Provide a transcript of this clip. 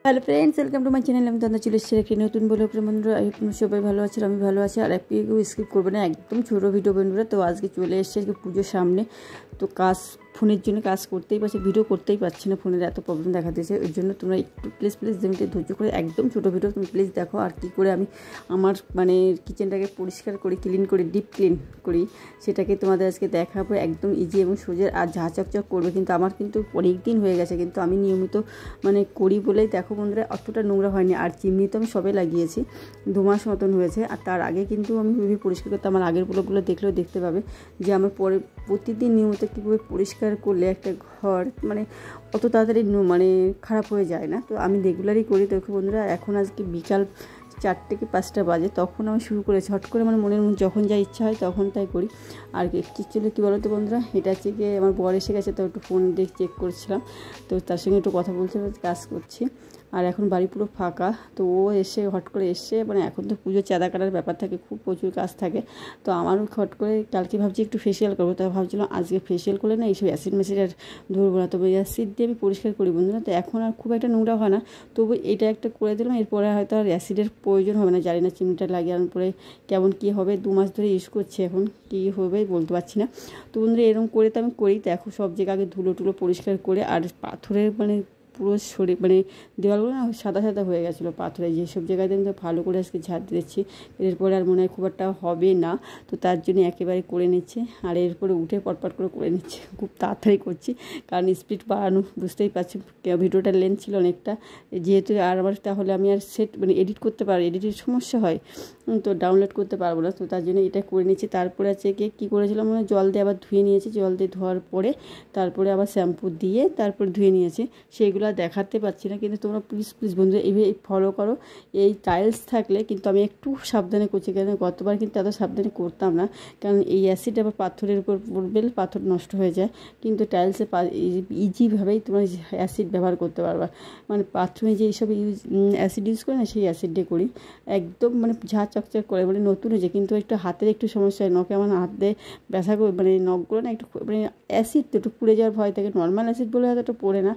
Hello friends, welcome to my channel. আমি তন্দা চলে এসেছি একটি নতুন ব্লগ। বন্ধুরা সবাই ভালো আছে, আমি ভালো আছি। আর কেউ স্কিপ করবে না, একদম ছোটো ভিডিও বন্ধুরা। তো আজকে চলে এসেছে আজকে পুজোর সামনে। তো ফোনের জন্য কাজ করতেই পারছি, ভিডিও করতেই পারছি না, ফোনের এত প্রবলেম দেখা দিয়েছে। ওই জন্য তোমরা একটু প্লিজ ধৈর্য করে একদম ছোটো ভিডিও তুমি প্লিজ দেখো। আর কী করে আমি আমার কিচেনটাকে পরিষ্কার করি, ক্লিন করি, ডিপ ক্লিন করি, সেটাকে তোমাদের আজকে দেখাবো। একদম ইজি এবং সোজা আর ঝা চকচক করবে। কিন্তু আমার কিন্তু অনেক দিন হয়ে গেছে, কিন্তু আমি নিয়মিত করি বলেই দেখো বন্ধুরা অতটা নোংরা হয়নি। আর চিমনি তো আমি সবে লাগিয়েছি, 2 মাস মতন হয়েছে। আর তার আগে কিন্তু আমি পরিষ্কার করতে, আমার আগের ব্লগগুলো দেখলেও দেখতে পাবে যে আমার প্রতিদিন নিয়মিত কীভাবে পরিষ্কার করলে একটা ঘর অত তাড়াতাড়ি খারাপ হয়ে যায় না। তো আমি রেগুলারই করি। দেখো বন্ধুরা, এখন আজকে বিকাল 4টে কি 5টা বাজে, তখন আমি শুরু করেছি। হট করে মনের মধ্যে যখন যা ইচ্ছা হয় তখন তাই করি। আর অ্যাকচুয়ালি কী বলো তো বন্ধুরা, এটা হচ্ছে গিয়ে আমার বর এসে গেছে, তো একটু ফোন দিয়ে চেক করছিলাম, তো তার সঙ্গে একটু কথা বলছিলাম, কাজ করছি। আর এখন বাড়ি পুরো ফাঁকা। তো ও এসে হট করে এসে এখন তো পুজোর চাঁদা কাটার ব্যাপার থাকে, খুব প্রচুর কাজ থাকে। তো আমারও হট করে কালকে ভাবছি একটু ফেসিয়াল করবো। তাই ভাবছিলাম আজকে ফেসিয়াল করলে না এইসব অ্যাসিড ম্যাসিড আর ধরবো না। তবে অ্যাসিড দিয়ে আমি পরিষ্কার করি বন্ধুরা। তো এখন আর খুব একটা নোংরা হয় না, তবু এটা একটা করে দিলাম। এরপরে হয়তো আর অ্যাসিডের প্রয়োজন হবে না, জানি না চিমনিটা লাগিয়ে আনার পরে কেমন কী হবে। 2 মাস ধরে ইউজ করছি, এখন কী হবে বলতে পারছি না। তো বন্ধুরা এরকম করে তো আমি করি। তো এখন সব জায়গায় আগে ধুলো টুলো পরিষ্কার করে, আর পাথরের পুরো শরীর দেওয়ালগুলো না সাদা সাদা হয়ে গেছিলো পাথরে, যেসব জায়গাতে আমি তো ভালো করে আজকে ঝাড় দিচ্ছি। এরপরে আর মনে হয় খুব একটা হবে না, তো তার জন্য একেবারে করে নিচ্ছে। আর এরপরে উঠে পটপট করে নিচ্ছে, খুব তাড়াতাড়ি করছি, কারণ স্পিড বাড়ানো, বুঝতেই পারছি ভিডিওটা লেন্থ ছিল অনেকটা, যেহেতু আর আমার তাহলে আমি আর এডিট করতে পারি, এডিটের সমস্যা হয়, তো ডাউনলোড করতে পারবো না। তো তার জন্য এটা করে নিচ্ছি। তারপরে আছে কী করেছিলাম, জল দিয়ে আবার ধুয়ে নিয়েছি, জল দিয়ে ধোয়ার পরে তারপরে আবার শ্যাম্পু দিয়ে তারপরে ধুয়ে নিয়েছি। সেইগুলো দেখাতে পারছি না, কিন্তু তোমরা প্লিজ বন্ধুরা এইভাবে ফলো করো। এই টাইলস থাকলে কিন্তু আমি একটু সাবধানে করছি, কেন গতবার কিন্তু এত সাবধানে করতাম না, কারণ এই অ্যাসিড আবার পাথরের উপর পড়বে, পাথর নষ্ট হয়ে যায়। কিন্তু টাইলসে ইজিভাবেই তোমরা অ্যাসিড ব্যবহার করতে পারবা। বাথরুমে যে এইসব অ্যাসিড ইউজ করে না, সেই অ্যাসিড দিয়ে করি একদম ঝা চকচক করে। নতুন হয়েছে, কিন্তু একটু হাতের একটু সমস্যা হয়, নখে আমার হাতে ব্যথা করে, নখগুলো না একটু অ্যাসিড তো একটু পুড়ে যাওয়ার ভয় থাকে। নর্মাল অ্যাসিড বলে হয়তো একটু পড়ে না।